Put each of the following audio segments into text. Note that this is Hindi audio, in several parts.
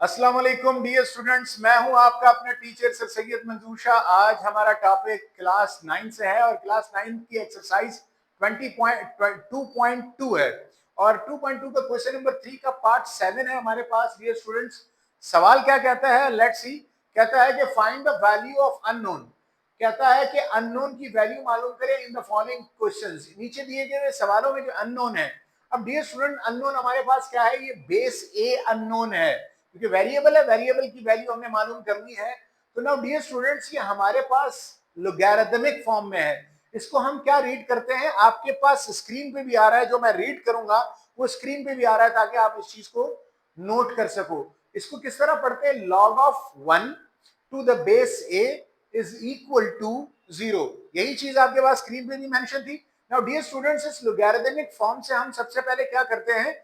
अस्सलाम वालेकुम डियर स्टूडेंट्स, मैं हूं आपका अपना टीचर सर सैयद मंजूर शाह। आज हमारा टॉपिक क्लास 9 से है और क्लास 9 की एक्सरसाइज 2.2 है और 2.2 का क्वेश्चन नंबर 3 का पार्ट 7 है हमारे पास। डियर स्टूडेंट्स, सवाल क्या कहता है, लेट्स सी। कहता है कि find the value of unknown. कहता है कि अननोन की वैल्यू मालूम करें इन द फॉलोइंग क्वेश्चंस। नीचे दिए गए सवालों में जो अननोन है, अब डियर स्टूडेंट अननोन हमारे पास क्या है, ये बेस ए अननोन है क्योंकि वेरिएबल है, वेरिएबल की वैल्यू हमने मालूम करनी है। तो नाउ डियर स्टूडेंट्स, ये हमारे पास लोगैरिथमिक फॉर्म में है। इसको हम क्या रीड करते हैं, आपके पास स्क्रीन पे भी आ रहा है, जो मैं रीड करूंगा वो स्क्रीन पे भी आ रहा है ताकि आप इस चीज को नोट कर सको। इसको किस तरह पढ़ते हैं, log of 1 to the base a is equal to 0। यही चीज आपके पास स्क्रीन पे भी मेंशन थी। नाउ डियर स्टूडेंट्स, इस लोगैरिथमिक फॉर्म से हम सबसे पहले क्या करते हैं,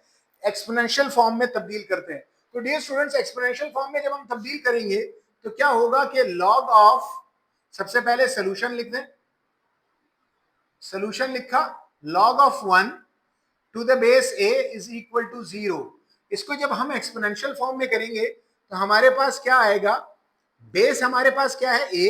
एक्सपोनेंशियल फॉर्म में तब्दील करते हैं। तो डियर स्टूडेंट्स, एक्सपोनेंशियल फॉर्म में जब हम तब्दील करेंगे तो क्या होगा कि लॉग ऑफ, सबसे पहले सोल्यूशन लिख दें, सोल्यूशन लिखा, log of 1 to the base a is equal to 0। इसको जब हम एक्सपोनेंशियल फॉर्म में करेंगे तो हमारे पास क्या आएगा, बेस हमारे पास क्या है ए,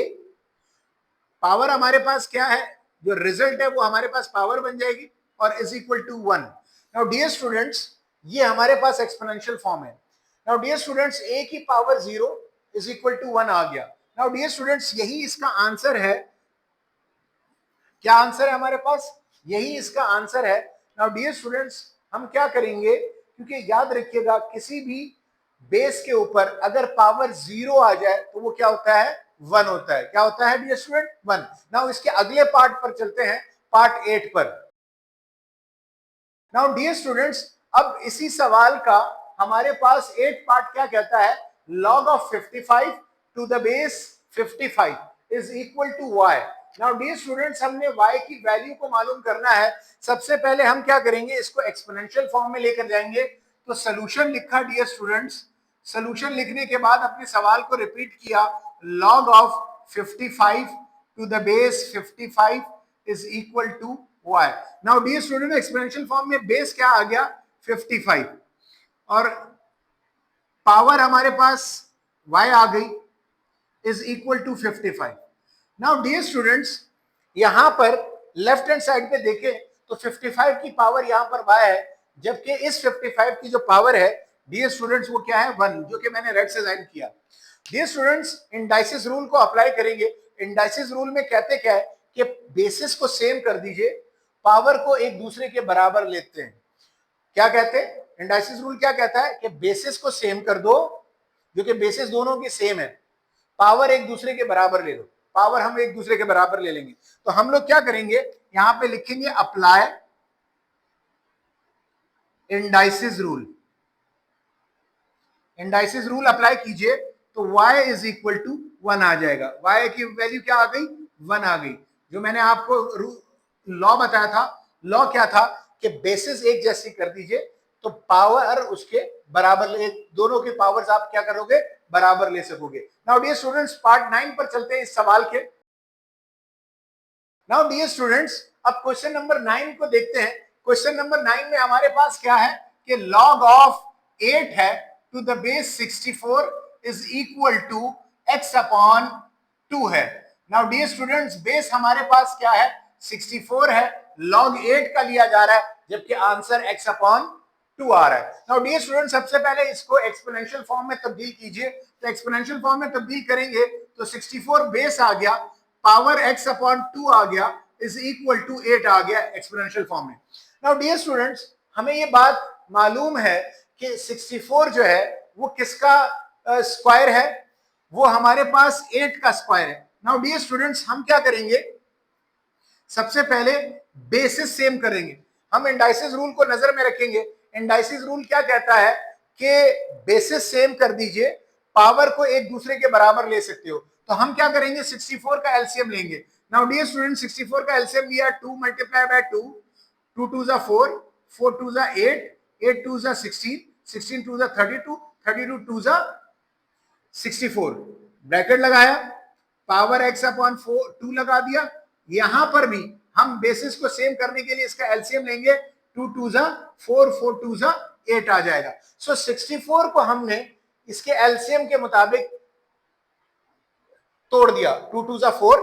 पावर हमारे पास क्या है, जो रिजल्ट है वो हमारे पास पावर बन जाएगी और is equal to 1। Now dear students, ये हमारे पास एक्सपोनेंशियल फॉर्म है। नाउ डियर स्टूडेंट्स, a की पावर 0 इज इक्वल टू 1 आ गया। नाउ डियर स्टूडेंट्स, यही इसका आंसर है। क्या आंसर है हमारे पास, यही इसका आंसर है। नाउ डियर स्टूडेंट्स, हम क्या करेंगे, क्योंकि याद रखिएगा किसी भी बेस के ऊपर अगर पावर 0 आ जाए तो वो क्या होता है, 1 होता है। क्या होता है डियर स्टूडेंट, 1। नाउ इसके अगले पार्ट पर चलते हैं, पार्ट 8 पर। नाउ डियर स्टूडेंट्स, अब इसी सवाल का हमारे पास 8 पार्ट क्या कहता है, log of 55 to the base 55 is equal to y। Now dear students, हमने y की वैल्यू को मालूम करना है। सबसे पहले हम क्या करेंगे, इसको एक्सपोनेंशियल फॉर्म में लेकर जाएंगे। तो सोल्यूशन लिखा डियर स्टूडेंट्स, सोल्यूशन लिखने के बाद अपने सवाल को रिपीट किया, log of 55 to the base 55 is equal to y। Now dear student, exponential form में बेस क्या आ गया, 55 और पावर हमारे पास y आ गई is equal to 55। Now dear students, यहां पर लेफ्ट हैंड साइड पे देखें तो 55 की पावर यहां पर y है, जबकि इस 55 की जो पावर है डियर स्टूडेंट्स वो क्या है, 1, जो कि मैंने रेड से साइन किया। डियर स्टूडेंट्स, इंडाइसिस रूल को अप्लाई करेंगे। इंडाइसिस रूल में कहते क्या है कि बेसिस को सेम कर दीजिए, पावर को एक दूसरे के बराबर लेते हैं। क्या कहते हैं, इंडाइसिस रूल क्या कहता है कि बेसिस को सेम कर दो, जो कि बेसिस दोनों की सेम है, पावर एक दूसरे के बराबर ले लो। पावर हम एक दूसरे के बराबर ले लेंगे। तो हम लोग क्या करेंगे, यहां पे लिखेंगे apply indices rule. Indices rule apply कीजिए तो y इज इक्वल टू 1 आ जाएगा। y की वैल्यू क्या आ गई, 1 आ गई। जो मैंने आपको लॉ बताया था, लॉ क्या था कि बेसिस एक जैसी कर दीजिए तो पावर उसके बराबर ले, दोनों के पावर्स आप क्या करोगे, बराबर ले सकोगे। नाउ डियर स्टूडेंट्स, पार्ट 9 पर चलते हैं इस सवाल के। नाउ डियर स्टूडेंट्स, अब क्वेश्चन नंबर 9 को देखते हैं। क्वेश्चन नंबर 9 में हमारे पास क्या है कि लॉग ऑफ 8 है to the base 64 is equal to x upon 2 है। नाउ डियर स्टूडेंट्स, बेस हमारे पास क्या है, 64 है, लॉग 8 का लिया जा रहा है, जबकि आंसर x अपॉन 2 आ रहा है। नाउ डियर स्टूडेंट, सबसे पहले इसको एक्सपोनेंशियल फॉर्म में तब्दील कीजिए। तो एक्सपोनेंशियल फॉर्म में तब्दील करेंगे तो 64 बेस आ गया, पावर x अपॉन 2 आ गया, इज इक्वल टू 8 आ गया एक्सपोनेंशियल फॉर्म में। नाउ डियर स्टूडेंट्स, हमें ये बात मालूम है कि 64 जो है वो किसका स्क्वायर है, वो हमारे पास 8 का स्क्वायर है। नाउ डियर स्टूडेंट्स, हम क्या करेंगे, सबसे पहले बेसिस सेम करेंगे। हम इंडाइसिस रूल को नजर में रखेंगे। इंडाइसिस रूल क्या कहता है कि बेसिस सेम कर दीजिए, पावर को एक दूसरे के बराबर ले सकते हो। तो हम क्या करेंगे, 64 का एलसीएम लेंगे। नाउ डियर स्टूडेंट, 64 का एलसीएम लिया, 2 मल्टीप्लाई बाय 2, 2 2 जा 4, 4 2 जा 8, 8 2 जा 16, 16 2 जा 32, 32 2 जा 64, ब्रैकेट लगाया, पावर x अपॉन 2 लगा दिया। यहां पर भी हम बेसिस को सेम करने के लिए इसका एलसीएम लेंगे, 2 2 जा 4, 4 2 जा 8 आ जाएगा। सो 64 को हमने इसके एलसीएम के मुताबिक तोड़ दिया, 2 2 जा 4,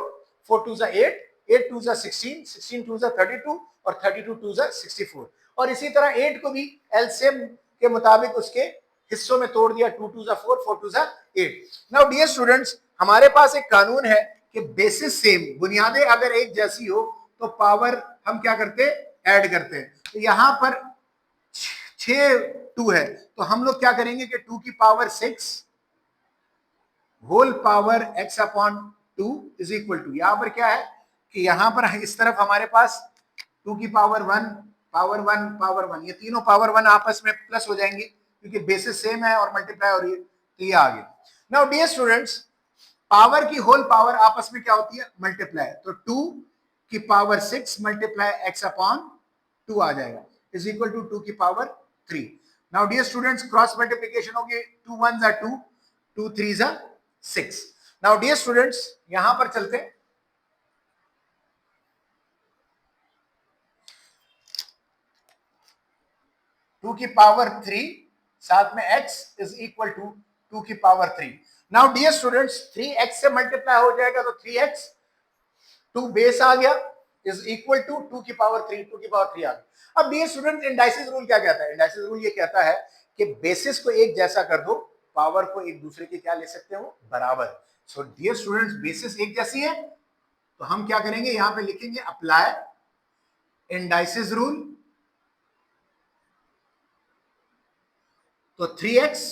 4 2 जा 8, 8 2 जा 16, 16 2 जा 32 और 32 2 जा 64। और इसी तरह 8 को भी एलसीएम के मुताबिक उसके हिस्सों में तोड़ दिया, 2 2 जा 4, 4 2 जा 8। नाउ डियर स्टूडेंट्स, हमारे पास एक कानून है कि बेसिस सेम, बुनियादें अगर एक जैसी हो तो पावर हम क्या करते ऐड करते हैं। तो यहां पर 6 2 है तो हम लोग क्या करेंगे कि 2 की power 6 whole power x upon 2 is equal to, यहां पर क्या है कि यहां पर इस तरफ हमारे पास 2 की पावर 1 पावर 1 पावर 1, ये तीनों पावर 1 आपस में प्लस हो जाएंगे क्योंकि बेसिस सेम है और मल्टीप्लाई हो रही है, तो ये आ गया। नाउ डियर स्टूडेंट्स, पावर की होल पावर आपस में क्या होती है मल्टीप्लाई, तो 2 की पावर 6 मल्टीप्लाई x अपॉन 2 आ जाएगा इज इक्वल टू 2 की power 3। Now dear students, cross multiplication होगी, 2 1 जा 2, 2 3 जा 6। नाउ डियर स्टूडेंट्स, यहां पर चलते हैं, टू की पावर 3 साथ में x इज इक्वल टू 2 की power 3। Now dear students, 3x से मल्टीप्लाई हो जाएगा तो 3x, 2 बेस आ गया इज इक्वल टू 2 की पावर 3, 2 की पावर 3 आ गया। अब डियर स्टूडेंट, इंडाइसिस रूल क्या कहता है? इंडाइसिस रूल ये कहता है कि बेसिस को एक जैसा कर दो, पावर को एक दूसरे के क्या ले सकते हो बराबर। सो डियर स्टूडेंट्स, बेसिस एक जैसी है तो हम क्या करेंगे, यहां पे लिखेंगे अप्लाई इंडाइसिस रूल, तो 3x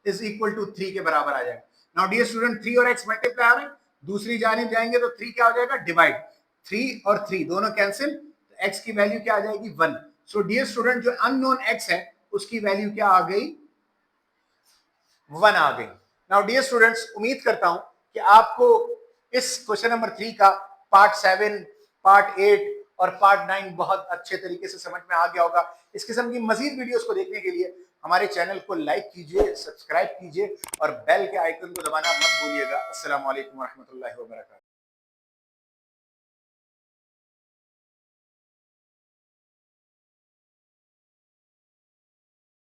इज इक्वल टू 3 के बराबर आ जाएगा। नाउ डियर स्टूडेंट, 3 और x मल्टीप्लाई हो रहे हैं, दूसरी जानिब जाएंगे तो 3 क्या हो जाएगा डिवाइड, 3 और 3 दोनों कैंसिल, तो x की वैल्यू क्या आ जाएगी 1। सो डियर स्टूडेंट, जो अननोन x है उसकी वैल्यू क्या आ गई 1 आ गई। नाउ डियर स्टूडेंट्स, उम्मीद करता हूं कि आपको इस क्वेश्चन नंबर 3 का पार्ट 7, पार्ट 8 और पार्ट 9 बहुत अच्छे तरीके से समझ में आ गया होगा। इस किस्म की मजीद वीडियोस को देखने के लिए हमारे चैनल को लाइक कीजिए, सब्सक्राइब कीजिए और बेल के आइकन को दबाना मत भूलिएगा। अस्सलाम वालेकुम व रहमतुल्लाहि व बरकातहू।